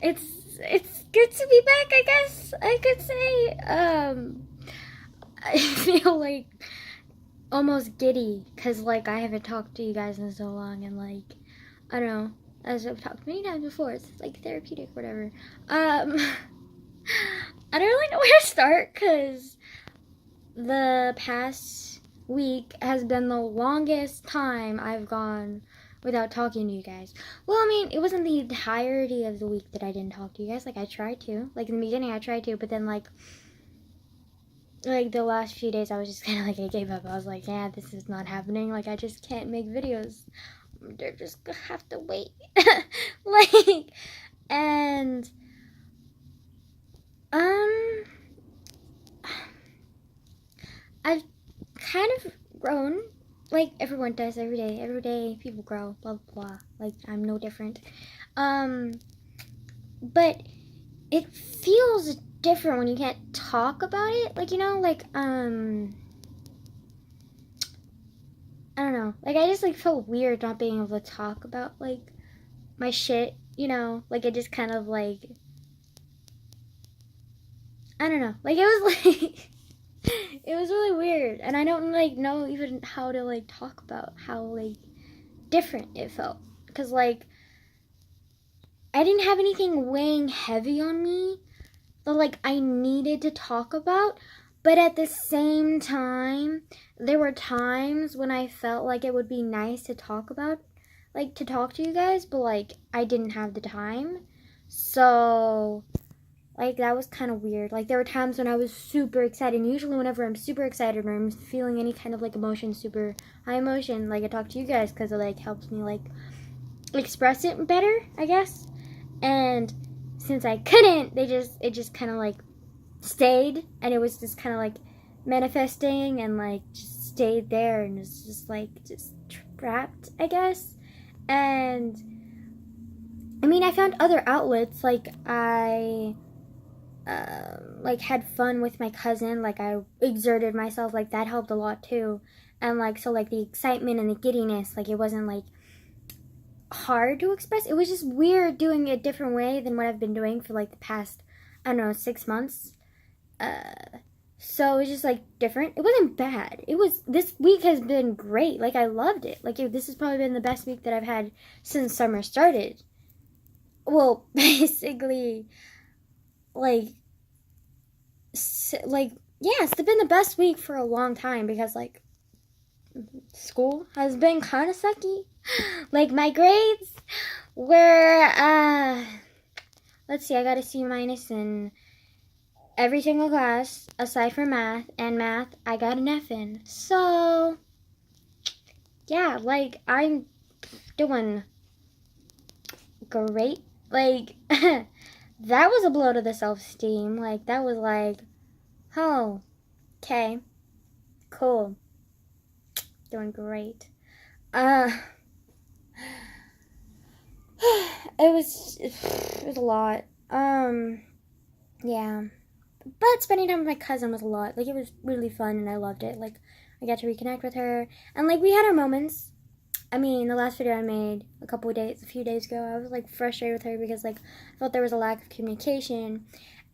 it's good to be back, I guess I could say. I feel like almost giddy because like I haven't talked to you guys in so long, and like I don't know, as I've talked many times before, it's like therapeutic, whatever. I don't really know where to start because the past week has been the longest time I've gone without talking to you guys. Well, I mean, it wasn't the entirety of the week that I didn't talk to you guys. Like I tried to. Like in the beginning I tried to, but then like the last few days I was just kind of like I gave up. I was like, yeah, this is not happening. Like I just can't make videos. They're just gonna have to wait. like and um I've kind of grown like everyone does every day. Every day people grow, blah blah blah. Like I'm no different. Um but it feels different when you can't talk about it. Like, you know, like I don't know. Like I just like felt weird not being able to talk about like my shit, you know? Like it just kind of like I don't know. Like it was like it was really weird, and I don't like know even how to like talk about how like different it felt, because like I didn't have anything weighing heavy on me that like I needed to talk about, but at the same time there were times when I felt like it would be nice to talk about, like to talk to you guys, but like I didn't have the time. So like that was kind of weird. Like there were times when I was super excited. And usually whenever I'm super excited or I'm feeling any kind of like emotion, super high emotion, like I talk to you guys because it like helps me like express it better, I guess. And since I couldn't, it just kind of like stayed, and it was just kind of like manifesting and like just stayed there, and it's just like just trapped, I guess. And I mean, I found other outlets. Like I like had fun with my cousin. Like I exerted myself. Like that helped a lot too. And like so like the excitement and the giddiness, like it wasn't like hard to express. It was just weird doing it a different way than what I've been doing for like the past, I don't know, 6 months. So it was just like different. It wasn't bad. It was, this week has been great. Like I loved it. Like this has probably been the best week that I've had since summer started. Well, basically, like like yeah, it's been the best week for a long time because like school has been kind of sucky. Like my grades were let's see, I got a C minus in every single class aside from math, and math I got an F in. So yeah, like I'm doing great. Like that was a blow to the self-esteem. Like that was like, oh, okay, cool, doing great. Uh, it was a lot. Yeah, but spending time with my cousin was a lot. Like it was really fun, and I loved it. Like I got to reconnect with her, and like we had our moments. I mean, the last video I made a few days ago, I was like frustrated with her because like I felt there was a lack of communication,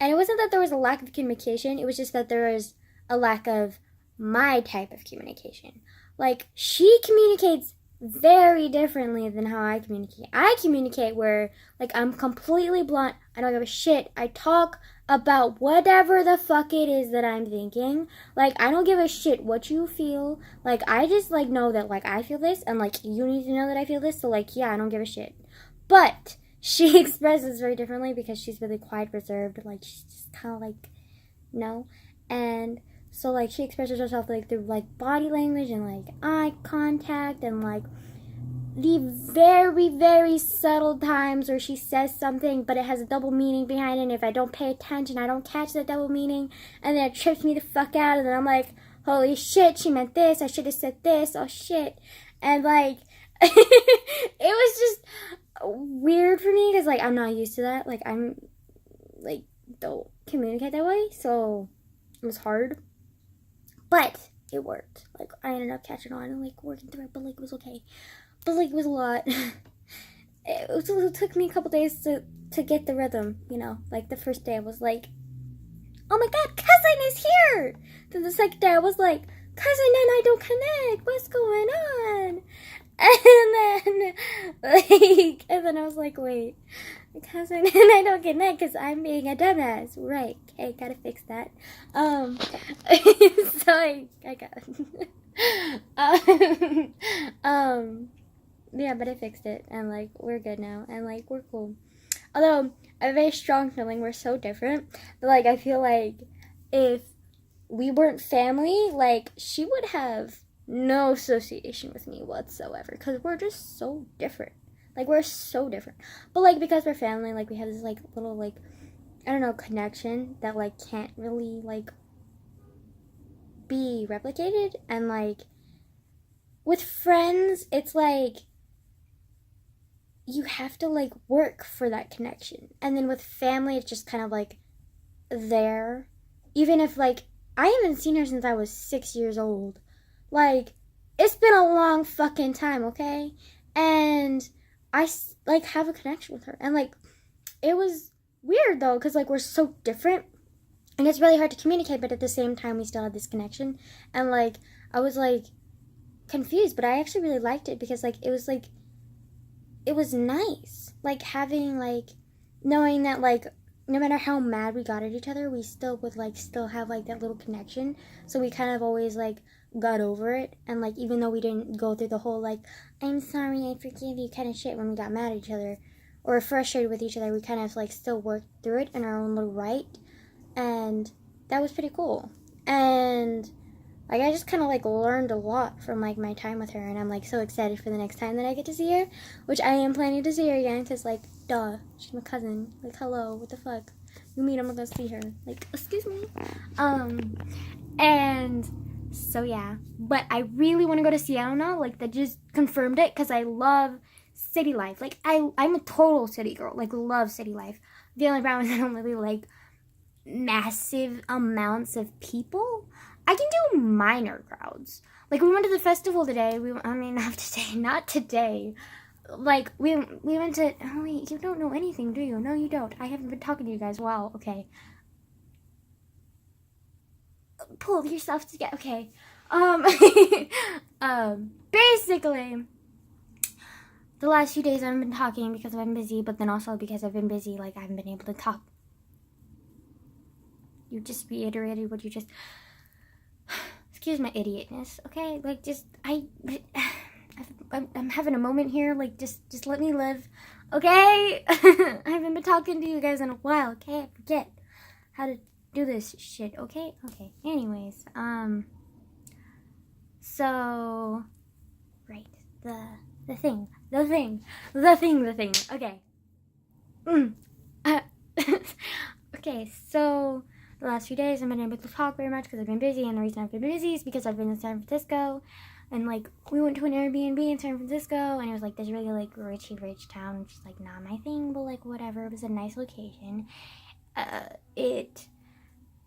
and it wasn't that there was a lack of communication. It was just that there was a lack of my type of communication. Like she communicates very differently than how I communicate. I communicate where like I'm completely blunt. I don't give a shit. I talk about whatever the fuck it is that I'm thinking. Like I don't give a shit what you feel. Like I just like know that like I feel this, and like you need to know that I feel this. So like yeah, I don't give a shit. But she expresses very differently because she's really quiet, reserved. Like she's just kind of like no, and so like she expresses herself like through like body language and like eye contact and like the very, very subtle times where she says something but it has a double meaning behind it, and if I don't pay attention I don't catch that double meaning, and then it trips me the fuck out, and then I'm like, holy shit, she meant this, I should have said this, oh shit. And like it was just weird for me because like I'm not used to that. Like I'm like don't communicate that way, so it was hard, but it worked. Like I ended up catching on and like working through it, but like it was okay. But like it was a lot. it took me a couple days to get the rhythm, you know. Like, the first day I was like, oh my god, cousin is here! Then the second day I was like, cousin and I don't connect, what's going on? And then I was like, wait, cousin and I don't connect because I'm being a dumbass. Right, okay, gotta fix that. So I got yeah, but I fixed it, and like, we're good now, and like, we're cool. Although, I have a very strong feeling we're so different, but like, I feel like if we weren't family, like, she would have no association with me whatsoever, because we're just so different. Like, we're so different. But like, because we're family, like, we have this like little, like, I don't know, connection that like can't really like be replicated. And like, with friends, it's like you have to like work for that connection. And then with family, it's just kind of like there. Even if like, I haven't seen her since I was 6 years old. Like, it's been a long fucking time, okay? And I like have a connection with her. And like, it was weird though, because like, we're so different. And it's really hard to communicate, but at the same time, we still had this connection. And like, I was like confused, but I actually really liked it because like, it was nice. Like, having like, knowing that like, no matter how mad we got at each other, we still would like still have like that little connection. So we kind of always like got over it. And like, even though we didn't go through the whole like, I'm sorry, I forgive you kind of shit when we got mad at each other or frustrated with each other, we kind of like still worked through it in our own little right. And that was pretty cool. And like, I just kind of like learned a lot from like my time with her, and I'm like so excited for the next time that I get to see her, which I am planning to see her again, because like, duh, she's my cousin. Like, hello, what the fuck? You mean I'm gonna go see her? Like, excuse me. And so yeah, but I really want to go to Seattle now. Like, that just confirmed it, because I love city life. Like, I'm a total city girl. Like, love city life. The only problem is I don't really like massive amounts of people. I can do minor crowds. Like, we went to the festival today. Not today. Like, we went to, oh wait, you don't know anything, do you? No, you don't. I haven't been talking to you guys. Wow, okay. Pull yourself together. Okay. Basically, the last few days I haven't been talking because I've been busy, but then also because I've been busy, like, I haven't been able to talk. You just reiterated what you just... Excuse my idiotness, okay? Like, just, I'm having a moment here. Like, just let me live, okay? I haven't been talking to you guys in a while, okay? I forget how to do this shit, okay? Okay, anyways, so, right, the thing, okay. Okay, so... The last few days, I haven't been able to talk very much because I've been busy, and the reason I've been busy is because I've been in San Francisco, and like, we went to an Airbnb in San Francisco, and it was like this really like rich town, which is like not my thing, but like whatever. It was a nice location. It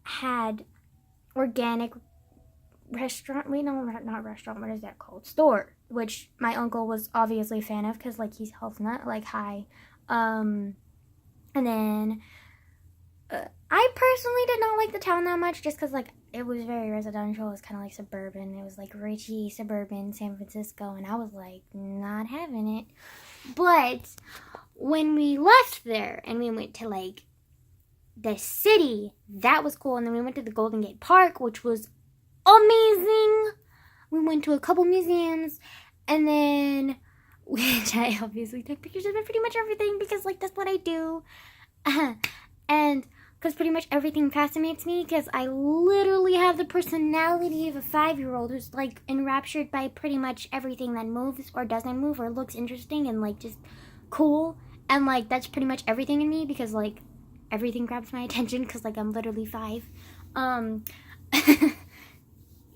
had organic restaurant. Wait, no, not restaurant. What is that called? Store, which my uncle was obviously a fan of because like, he's health nut, like high. And then. I personally did not like the town that much just because, like, it was very residential. It was kind of like suburban. It was, like, richy, suburban San Francisco, and I was, like, not having it. But when we left there and we went to, like, the city, that was cool. And then we went to the Golden Gate Park, which was amazing. We went to a couple museums, and then, which I obviously took pictures of pretty much everything because, like, that's what I do. And because pretty much everything fascinates me, because I literally have the personality of a 5-year-old who's like enraptured by pretty much everything that moves or doesn't move or looks interesting and like just cool. And like, that's pretty much everything in me, because like everything grabs my attention because like I'm literally 5.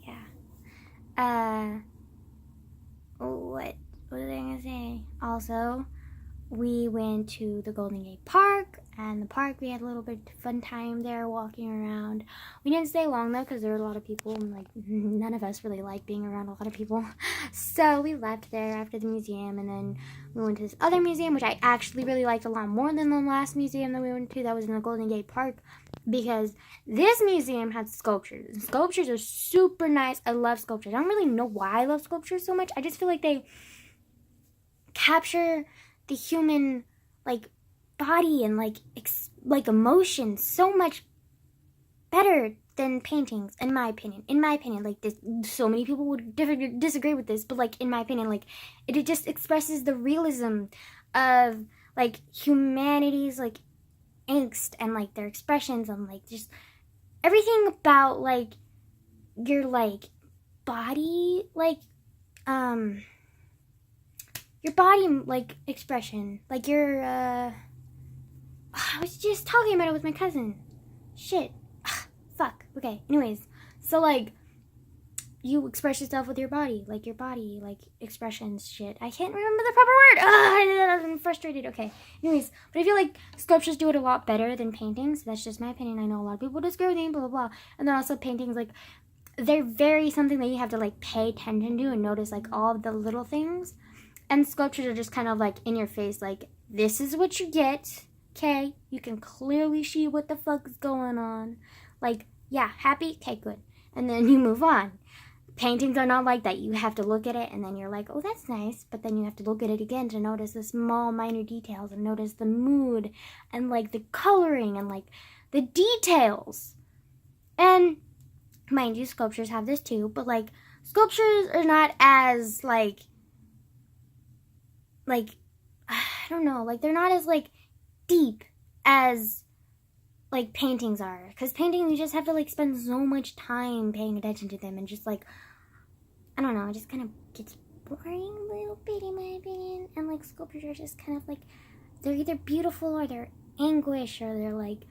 Yeah. What was I gonna say? Also, we went to the Golden Gate Park, and the park, we had a little bit of fun time there walking around. We didn't stay long though because there were a lot of people, and like none of us really like being around a lot of people. So we left there after the museum, and then we went to this other museum, which I actually really liked a lot more than the last museum that we went to that was in the Golden Gate Park, because this museum had sculptures. Sculptures are super nice. I love sculptures. I don't really know why I love sculptures so much. I just feel like they capture the human like body and like emotion so much better than paintings, in my opinion. Like, this, so many people would disagree with this, but like in my opinion, like it just expresses the realism of like humanity's like angst and like their expressions and like just everything about like your like body, like your body like expression, like your I was just talking about it with my cousin. Shit. Fuck. Okay. Anyways, so like you express yourself with your body, like expressions. Shit. I can't remember the proper word. I'm frustrated. Okay. Anyways, but I feel like sculptures do it a lot better than paintings. That's just my opinion. I know a lot of people disagree with me, blah blah blah. And then also paintings, like they're very something that you have to like pay attention to and notice like all of the little things. And sculptures are just kind of like in your face, like this is what you get. Okay, you can clearly see what the fuck is going on. Like, yeah, happy? Okay, good. And then you move on. Paintings are not like that. You have to look at it and then you're like, oh, that's nice. But then you have to look at it again to notice the small, minor details and notice the mood and like the coloring and like the details. And mind you, sculptures have this too, but like sculptures are not as like I don't know, like they're not as like deep as like paintings are, because painting you just have to like spend so much time paying attention to them, and just like I don't know, it just kind of gets boring a little bit in my opinion. And like sculptures are just kind of like they're either beautiful or they're anguish, or they're like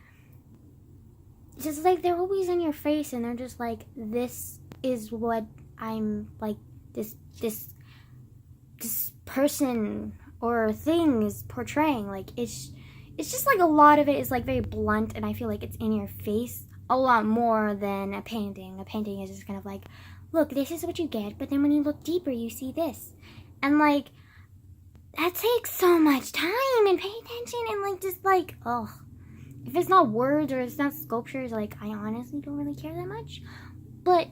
just like they're always in your face, and they're just like, this is what I'm like, this person or thing is portraying. Like it's just like a lot of it is like very blunt, and I feel like it's in your face a lot more than a painting. A painting is just kind of like, look, this is what you get, but then when you look deeper you see this, and like that takes so much time and pay attention, and like just like, oh, if it's not words or it's not sculptures, like I honestly don't really care that much. But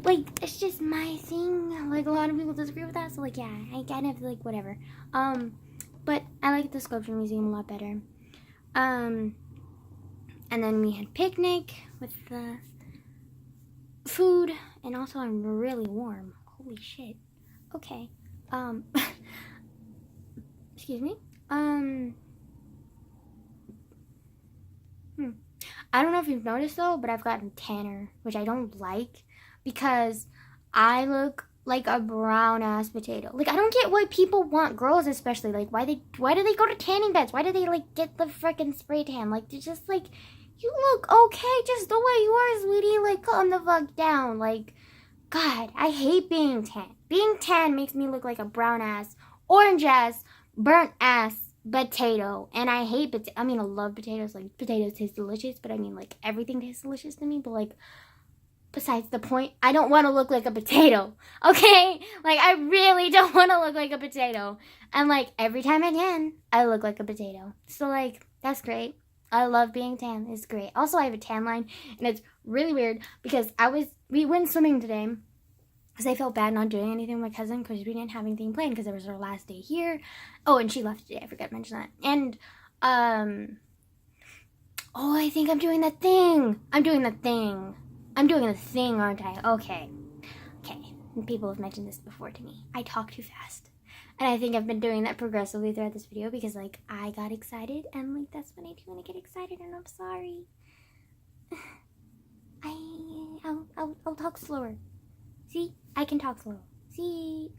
like it's just my thing. Like a lot of people disagree with that, so like yeah, I kind of like whatever. But I like the sculpture museum a lot better. And then we had picnic with the food, and also I'm really warm. Holy shit. Okay. Excuse me. I don't know if you've noticed though, but I've gotten tanner, which I don't like, because I look like a brown ass potato. Like I don't get why people want, girls especially, like why do they go to tanning beds? Why do they like get the freaking spray tan? Like they're just like, you look okay just the way you are, sweetie. Like calm the fuck down. Like, God, I hate being tan. Being tan makes me look like a brown ass, orange ass, burnt ass potato. And I hate I mean, I love potatoes. Like potatoes taste delicious, but I mean like everything tastes delicious to me. But like, besides the point, I don't want to look like a potato, okay? Like, I really don't want to look like a potato. And, like, every time I tan, I look like a potato. So, like, that's great. I love being tan. It's great. Also, I have a tan line, and it's really weird because we went swimming today because I felt bad not doing anything with my cousin because we didn't have anything planned because it was her last day here. Oh, and she left today. I forgot to mention that. And, oh, I think I'm doing that thing. I'm doing the thing, aren't I? Okay. People have mentioned this before to me. I talk too fast. And I think I've been doing that progressively throughout this video because, like, I got excited. And, like, that's what I do when I get excited. And I'm sorry. I'll talk slower. See? I can talk slow. See?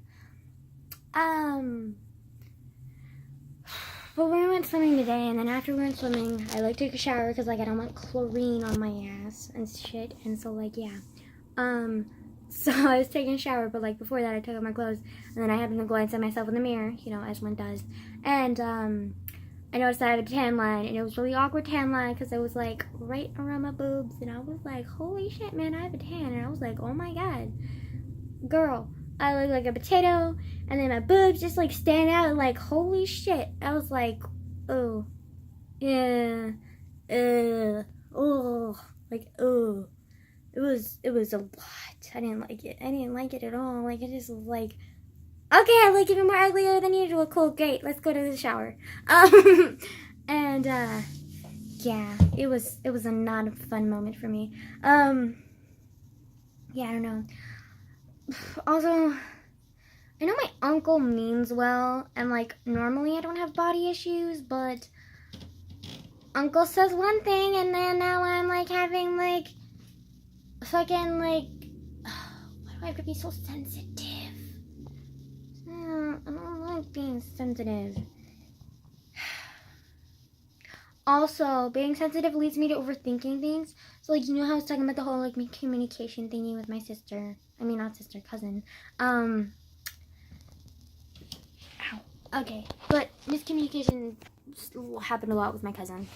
But we went swimming today, and then after we went swimming, I like to take a shower because like I don't want chlorine on my ass and shit, and so like yeah, So I was taking a shower, but like before that I took off my clothes, and then I happened to glance at myself in the mirror, you know, as one does. And I noticed I had a tan line, and it was really awkward tan line because it was like right around my boobs, and I was like, holy shit, man, I have a tan. And I was like, oh my god, girl, I look like a potato, and then my boobs just like stand out, and like, holy shit. I was like, oh, yeah, oh, like, oh. It was a lot. I didn't like it. I didn't like it at all. Like, it just was like, okay, I look even more uglier than usual. Cool, great. Let's go to the shower. And yeah, it was a not a fun moment for me. Yeah, I don't know. Also, I know my uncle means well, and like normally I don't have body issues, but uncle says one thing, and then now I'm like having like fucking like, why do I have to be so sensitive? I don't like being sensitive. Also, being sensitive leads me to overthinking things. So, like, you know how I was talking about the whole, like, communication thingy with my sister? I mean, not sister, cousin. Ow. Okay, but miscommunication happened a lot with my cousin.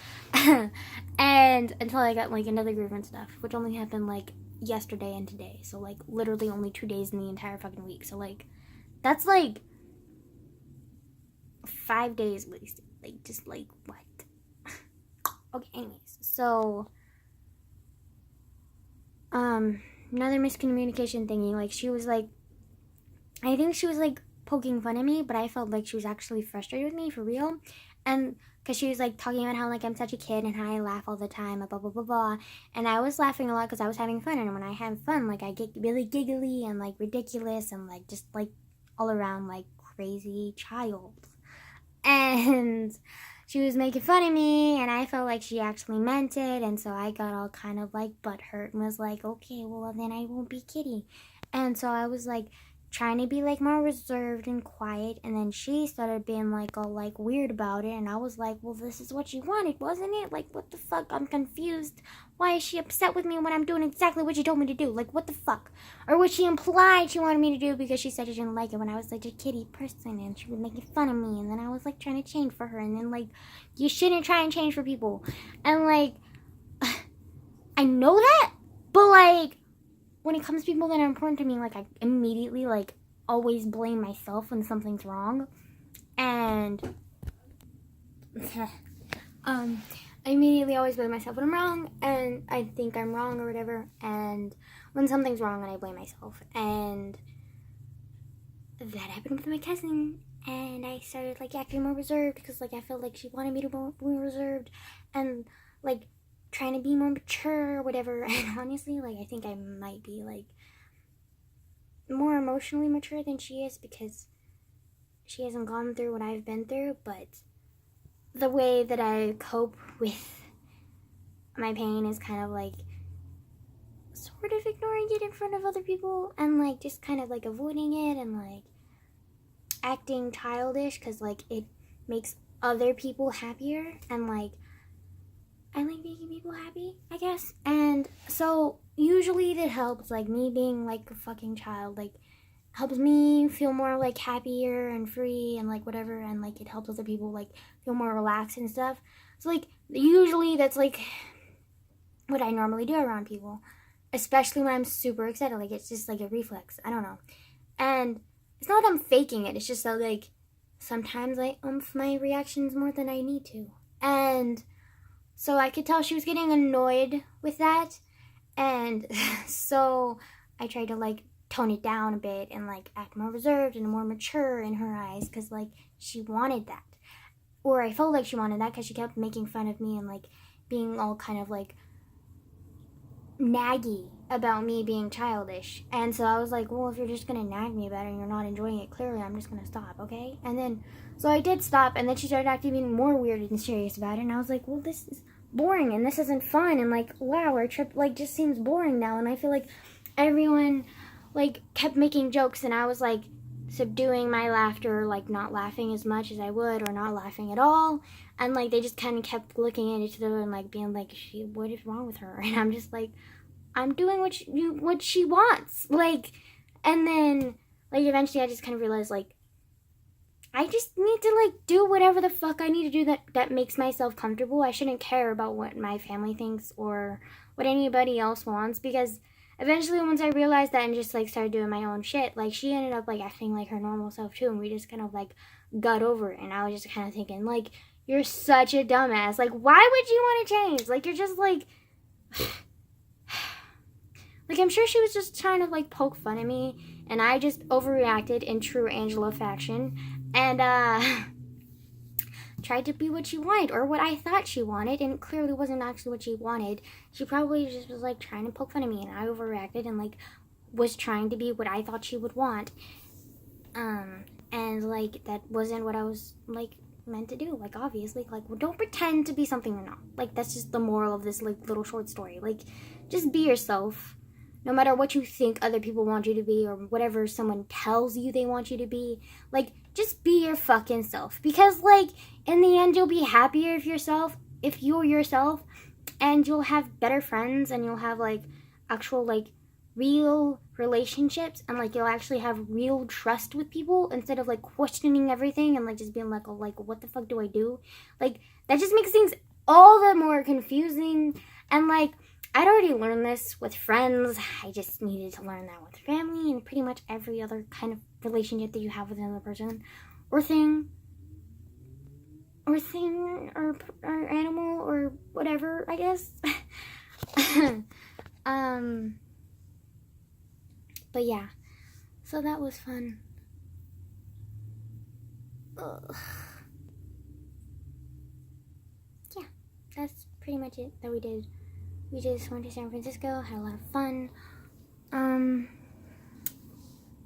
And until I got, like, another group and stuff, which only happened, like, yesterday and today. So, like, literally only 2 days in the entire fucking week. So, like, that's, like, 5 days wasted. Like, just, like, what? Okay, anyways, so, another miscommunication thingy, like, she was, like, I think she was, like, poking fun at me, but I felt like she was actually frustrated with me, for real, and, because she was, like, talking about how, like, I'm such a kid, and how I laugh all the time, blah, blah, blah, blah, and I was laughing a lot because I was having fun, and when I have fun, like, I get really giggly, and, like, ridiculous, and, like, just, like, all around, like, crazy child, and she was making fun of me, and I felt like she actually meant it, and so I got all kind of like butthurt and was like, okay, well then I won't be Kitty. And so I was like trying to be like more reserved and quiet, and then she started being like all like weird about it, and I was like, well, this is what she wanted, wasn't it? Like, what the fuck? I'm confused. Why is she upset with me when I'm doing exactly what she told me to do? Like, what the fuck? Or what she implied she wanted me to do because she said she didn't like it when I was like a kitty person, and she was making fun of me, and then I was like trying to change for her, and then like, you shouldn't try and change for people. And like, I know that, but like, when it comes to people that are important to me, like, I immediately like always blame myself when something's wrong. And I immediately always blame myself when I'm wrong, and I think I'm wrong or whatever, and when something's wrong, then I blame myself, and that happened with my cousin, and I started, like, acting more reserved, because, like, I felt like she wanted me to be more reserved, and, like, trying to be more mature or whatever, and honestly, like, I think I might be, like, more emotionally mature than she is, because she hasn't gone through what I've been through, but the way that I cope with my pain is kind of like sort of ignoring it in front of other people, and like just kind of like avoiding it, and like acting childish because like it makes other people happier, and like I like making people happy, I guess. And so usually that helps, like me being like a fucking child, like helps me feel more like happier and free and like whatever, and like it helps other people like feel more relaxed and stuff. So like usually that's like what I normally do around people, especially when I'm super excited. Like it's just like a reflex, I don't know. And it's not that I'm faking it, it's just that like sometimes I oomph my reactions more than I need to. And so I could tell she was getting annoyed with that, and so I tried to like tone it down a bit and like act more reserved and more mature in her eyes, because like she wanted that, or I felt like she wanted that, because she kept making fun of me and like being all kind of like naggy about me being childish. And so I was like, well, if you're just gonna nag me about it and you're not enjoying it, clearly I'm just gonna stop, okay? And then so I did stop, and then she started acting even more weird and serious about it, and I was like, well, this is boring and this isn't fun, and like, wow, our trip like just seems boring now. And I feel like everyone like kept making jokes, and I was like subduing my laughter, like not laughing as much as I would, or not laughing at all, and like they just kind of kept looking at each other and like being like, what is wrong with her? And I'm just like, I'm doing what she wants. Like, and then, like, eventually I just kind of realized, like, I just need to, like, do whatever the fuck I need to do that makes myself comfortable. I shouldn't care about what my family thinks or what anybody else wants, because eventually once I realized that and just, like, started doing my own shit, like, she ended up, like, acting like her normal self, too, and we just kind of, like, got over it, and I was just kind of thinking, like, you're such a dumbass. Like, why would you want to change? Like, you're just, like... Like, I'm sure she was just trying to, like, poke fun at me, and I just overreacted in true Angela fashion, and, tried to be what she wanted, or what I thought she wanted, and it clearly wasn't actually what she wanted. She probably just was, like, trying to poke fun at me, and I overreacted and, like, was trying to be what I thought she would want. And, like, that wasn't what I was, like, meant to do. Like, obviously, like, well, don't pretend to be something you're not. Like, that's just the moral of this, like, little short story. Like, just be yourself. No matter what you think other people want you to be, or whatever someone tells you they want you to be, like, just be your fucking self. Because, like, in the end, you'll be happier if you're yourself, and you'll have better friends, and you'll have, like, actual, like, real relationships, and, like, you'll actually have real trust with people, instead of, like, questioning everything, and, like, just being like, oh, like, what the fuck do I do? Like, that just makes things all the more confusing, and, like, I'd already learned this with friends. I just needed to learn that with family and pretty much every other kind of relationship that you have with another person or thing or animal or whatever, I guess. But yeah, so that was fun. Ugh. Yeah, that's pretty much it that we did. We just went to San Francisco, had a lot of fun.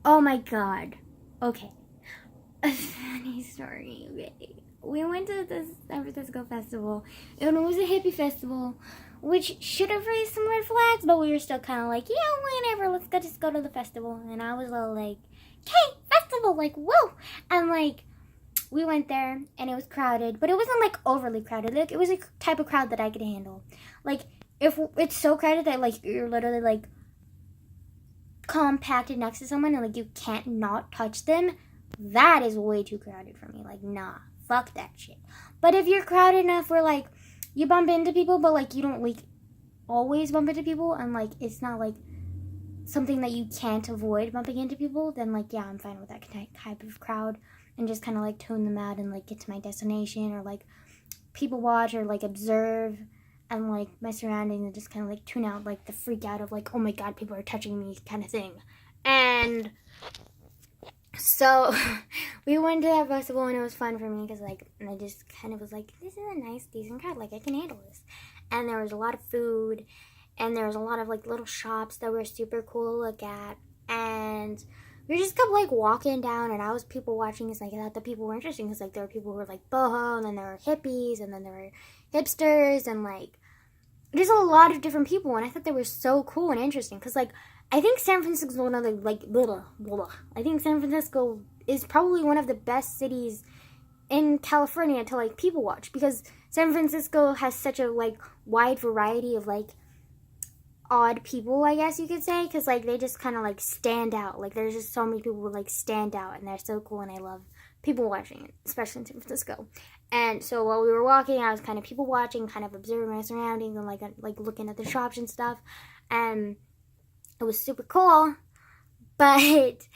Oh my god. Okay. A funny story. Okay. We went to this San Francisco festival, and it was a hippie festival, which should have raised some red flags, but we were still kind of like, yeah, whatever, let's just go to the festival. And I was all like, okay, festival, like, whoa. And, like, we went there, and it was crowded, but it wasn't, like, overly crowded. Like, it was a type of crowd that I could handle. Like, if it's so crowded that, like, you're literally, like, compacted next to someone and, like, you can't not touch them, that is way too crowded for me. Like, nah, fuck that shit. But if you're crowded enough where, like, you bump into people, but, like, you don't, like, always bump into people, and, like, it's not, like, something that you can't avoid bumping into people, then, like, yeah, I'm fine with that type of crowd, and just kind of, like, tune them out and, like, get to my destination, or, like, people watch, or, like, observe, and, like, my surroundings, and just kind of, like, tune out, like, the freak out of, like, oh my god, people are touching me kind of thing. And so we went to that festival, and it was fun for me, because, like, I just kind of was like, this is a nice, decent crowd, like, I can handle this. And there was a lot of food, and there was a lot of, like, little shops that were super cool to look at, and we just kept, like, walking down, and I was people watching, because, like, I thought the people were interesting, because, like, there were people who were, like, boho, and then there were hippies, and then there were hipsters, and, like, there's a lot of different people, and I thought they were so cool and interesting, because, like, I think San Francisco is one of the, like, I think San Francisco is probably one of the best cities in California to, like, people watch, because San Francisco has such a, like, wide variety of, like, odd people, I guess you could say, because, like, they just kind of, like, stand out. Like, there's just so many people who, like, stand out, and they're so cool, and I love people watching it, especially in San Francisco. And so while we were walking, I was kind of people watching, kind of observing my surroundings, and, like, looking at the shops and stuff, and it was super cool. But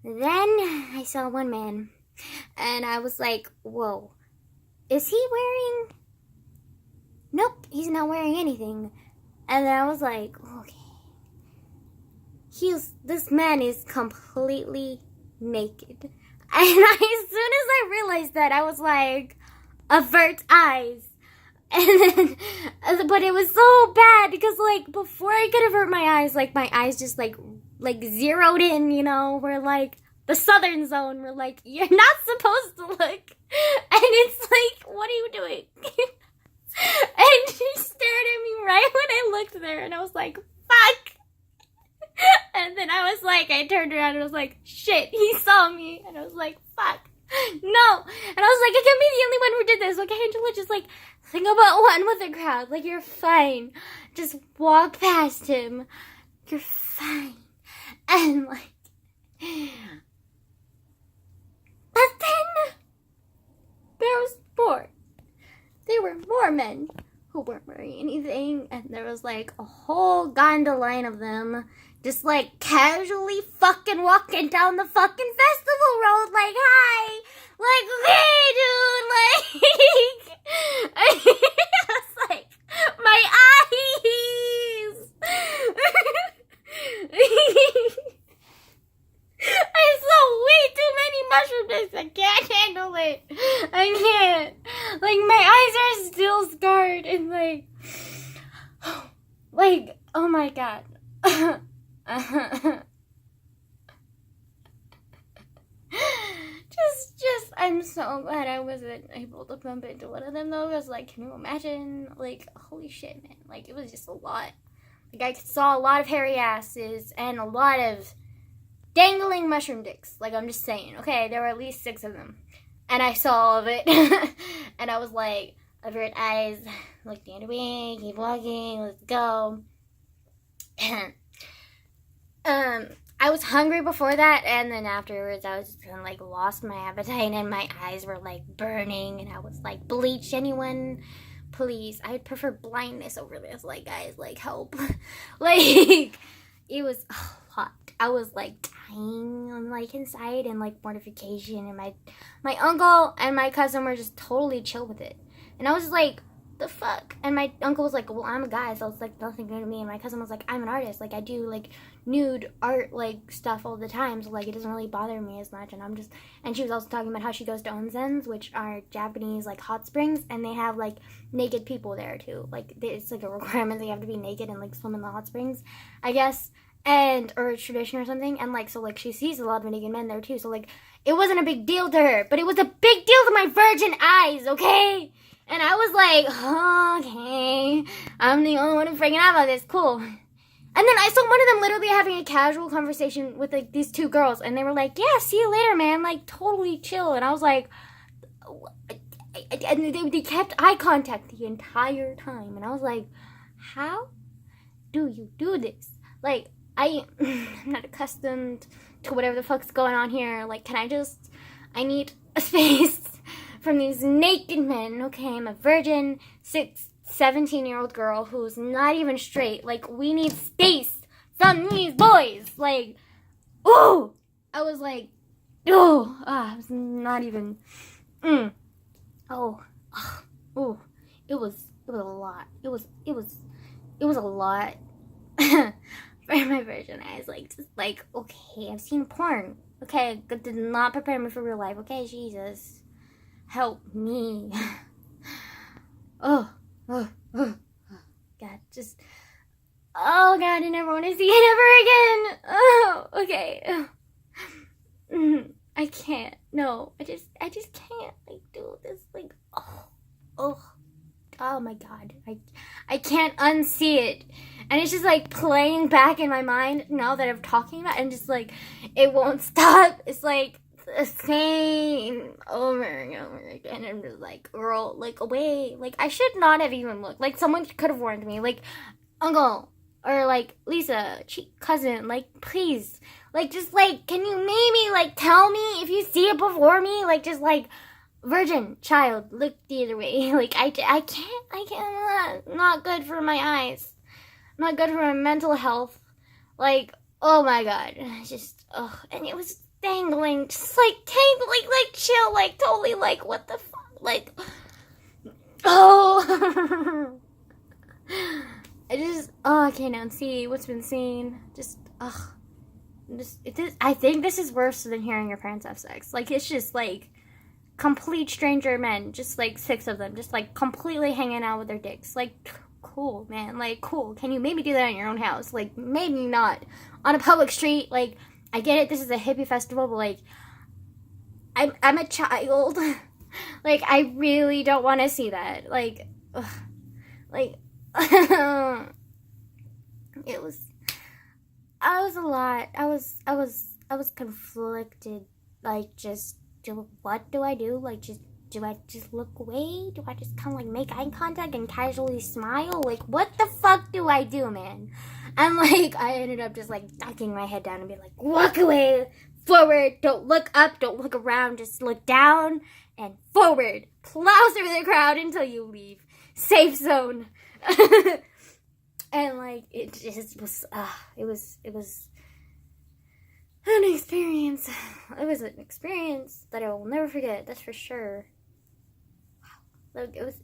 then I saw one man, and I was like, whoa, is he wearing... Nope, he's not wearing anything. And then I was like, okay. This man is completely naked. And as soon as I realized that, I was like, avert eyes. And then, but it was so bad, because, like, before I could avert my eyes, like, my eyes just, like zeroed in, you know, where, like, the southern zone, where, like, you're not supposed to look. And it's like, what are you doing? And she stared at me right when I looked there, and I was like, fuck. And then I was like, I turned around and I was like, shit, he saw me. And I was like, fuck. No. And I was like, I can't be the only one who did this. Okay, Angela, just like, think about one with the crowd. Like, you're fine. Just walk past him. You're fine. And like, but then there was more. There were more men who weren't wearing anything, and there was like a whole gonda line of them just like casually fucking walking down the fucking festival road like, hi, like, hey dude, like, I was like, my eyes. I saw way too many mushroom discs. I can't handle it. I can't. Like, my eyes are still scarred and like, oh my god. just, I'm so glad I wasn't able to bump into one of them though. I was like, can you imagine? Like, holy shit, man. Like, it was just a lot. Like, I saw a lot of hairy asses and a lot of dangling mushroom dicks. Like, I'm just saying. Okay, there were at least 6 of them. And I saw all of it. And I was like, avert eyes, look the other way, keep walking, let's go. I was hungry before that, and then afterwards I was just kind of like lost my appetite, and my eyes were like burning, and I was like, bleach, anyone, please. I would prefer blindness over this. Like, guys, like, help. Like, it was a lot. I was like dying on like inside and like mortification, and my uncle and my cousin were just totally chill with it, and I was like, the fuck? And my uncle was like, well, I'm a guy, so it's like nothing new to me. And my cousin was like, I'm an artist, like I do like nude art like stuff all the time, so like it doesn't really bother me as much. And she was also talking about how she goes to onsens, which are Japanese like hot springs, and they have like naked people there too. Like, it's like a requirement that you have to be naked and like swim in the hot springs, I guess, or a tradition or something. And like, so like she sees a lot of naked men there too, so like it wasn't a big deal to her, but it was a big deal to my virgin eyes, okay? And I was like, okay, I'm the only one who's freaking out about this, cool. And then I saw one of them literally having a casual conversation with like these 2 girls, and they were like, yeah, see you later, man, like totally chill. And I was like, and they kept eye contact the entire time, and I was like, how do you do this? Like, I'm not accustomed to whatever the fuck's going on here. Like, I need a space from these naked men. Okay, I'm a virgin, 17-year-old girl who's not even straight. Like, we need space from these boys. Like, ooh! I was like, ooh! I was not even, It was a lot. It was a lot. For my virgin eyes, like, just like, okay, I've seen porn. Okay, that did not prepare me for real life. Okay, Jesus. Help me. Oh, God, just, oh God, I never want to see it ever again. Oh, okay. I can't. No, I just can't, like, do this, like, oh my God. I can't unsee it. And it's just, like, playing back in my mind now that I'm talking about it, and just, like, it won't stop. It's, like, the same over and over again. And I'm just like, girl, like, away. Like, I should not have even looked. Like, someone could have warned me. Like, uncle, or, like, Lisa, cousin, like, please. Like, just, like, can you maybe, like, tell me if you see it before me? Like, just, like, virgin, child, look the other way. Like, I can't, not good for my eyes. Not good for my mental health. Like, oh my God. Just, and it was dangling, just like tangling, like chill, like totally, like what the fuck, like, I can't unsee what's been seen. I think this is worse than hearing your parents have sex. Like, it's just like complete stranger men, just like 6 of them, just like completely hanging out with their dicks. Like, cool, man, like, cool. Can you maybe do that in your own house? Like, maybe not on a public street. Like, I get it, this is a hippie festival, but like, I'm a child. Like, I really don't want to see that. Like, like, it was a lot. I was conflicted, like, just what do I do? Like, do I just look away? Do I just kind of like make eye contact and casually smile? Like, what the fuck do I do, man? And like, I ended up just like ducking my head down and being like, walk away, forward, don't look up, don't look around, just look down and forward. Plow through the crowd until you leave. Safe zone. And like, it just was, it was an experience. It was an experience that I will never forget, that's for sure. Like, it was,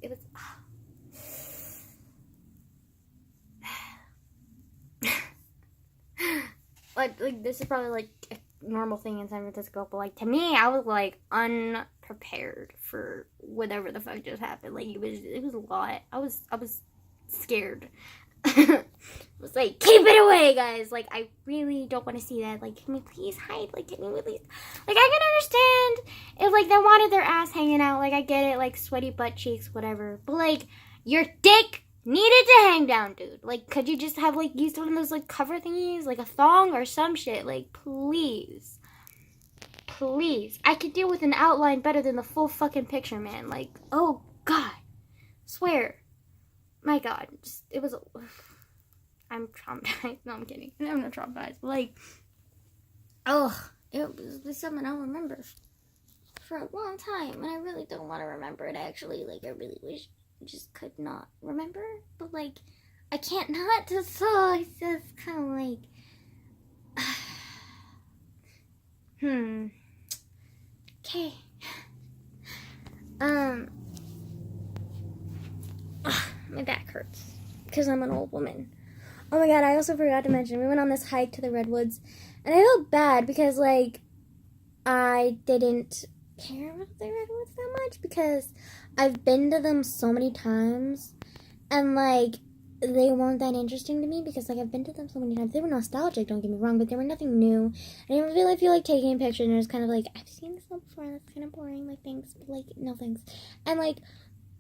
like, this is probably, like, a normal thing in San Francisco, but, like, to me, I was, like, unprepared for whatever the fuck just happened. Like, it was a lot. I was scared. I was like, keep it away, guys. Like, I really don't want to see that. Like, can we please hide? Like, can we really... Like, I can understand if, like, they wanted their ass hanging out. Like, I get it. Like, sweaty butt cheeks, whatever. But, like, your dick needed to hang down, dude. Like, could you just have, like, used one of those, like, cover thingies? Like, a thong or some shit. Like, please. Please. I could deal with an outline better than the full fucking picture, man. Like, oh, God. Swear. My God, just, it was, I'm traumatized. No, I'm kidding. I'm not traumatized. But like, it was something I'll remember for a long time. And I really don't want to remember it, actually. Like, I really wish I just could not remember. But like, I can't not just, so it's just kind of like, okay. My back hurts because I'm an old woman. Oh my God, I also forgot to mention, we went on this hike to the redwoods, and I felt bad because, like, I didn't care about the redwoods that much because I've been to them so many times, and, like, they weren't that interesting to me because, like, I've been to them so many times. They were nostalgic, don't get me wrong, but they were nothing new. I didn't really feel like taking a picture, and it was kind of like, I've seen this one before, that's kind of boring, like, thanks, but, like, no thanks. And, like,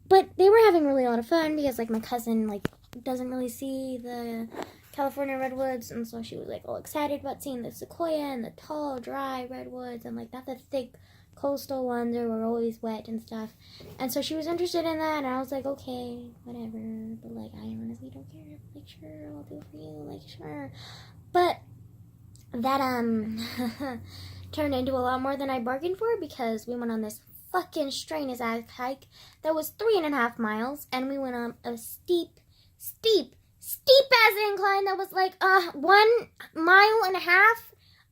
but they were having really a lot of fun because, like, my cousin, like, doesn't really see the California redwoods, and so she was, like, all excited about seeing the sequoia and the tall, dry redwoods and, like, not the thick coastal ones that were always wet and stuff. And so she was interested in that, and I was like, okay, whatever. But, like, I honestly don't care. Like, sure, I'll do it for you. Like, sure. But that, turned into a lot more than I bargained for because we went on this fucking strenuous ass hike that was 3.5 miles, and we went on a steep ass incline that was like 1.5 miles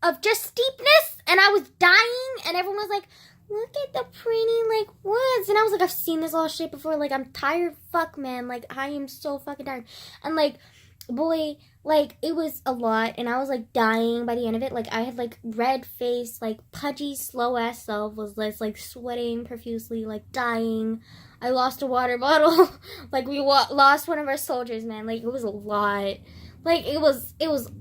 of just steepness, and I was dying, and everyone was like, look at the pretty, like, woods, and I was like, I've seen this all shit before, like, I'm tired, fuck, man, like, I am so fucking tired, and, like, boy, like, it was a lot, and I was, like, dying by the end of it. Like, I had, like, red face, like, pudgy, slow-ass self was just, like, sweating profusely, like, dying. I lost a water bottle. Like, we lost one of our soldiers, man. Like, it was a lot. Like, it was,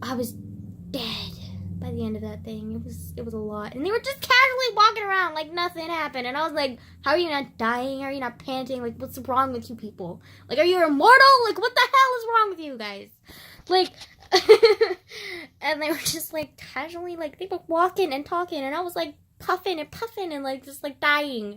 I was dead by the end of that thing. It was a lot. And they were just casually walking around like nothing happened. And I was like, how are you not dying? How are you not panting? Like, what's wrong with you people? Like, are you immortal? Like, what the hell is wrong with you guys? Like, and they were just, like, casually, like, they were walking and talking, and I was, like, puffing and like, just, like, dying.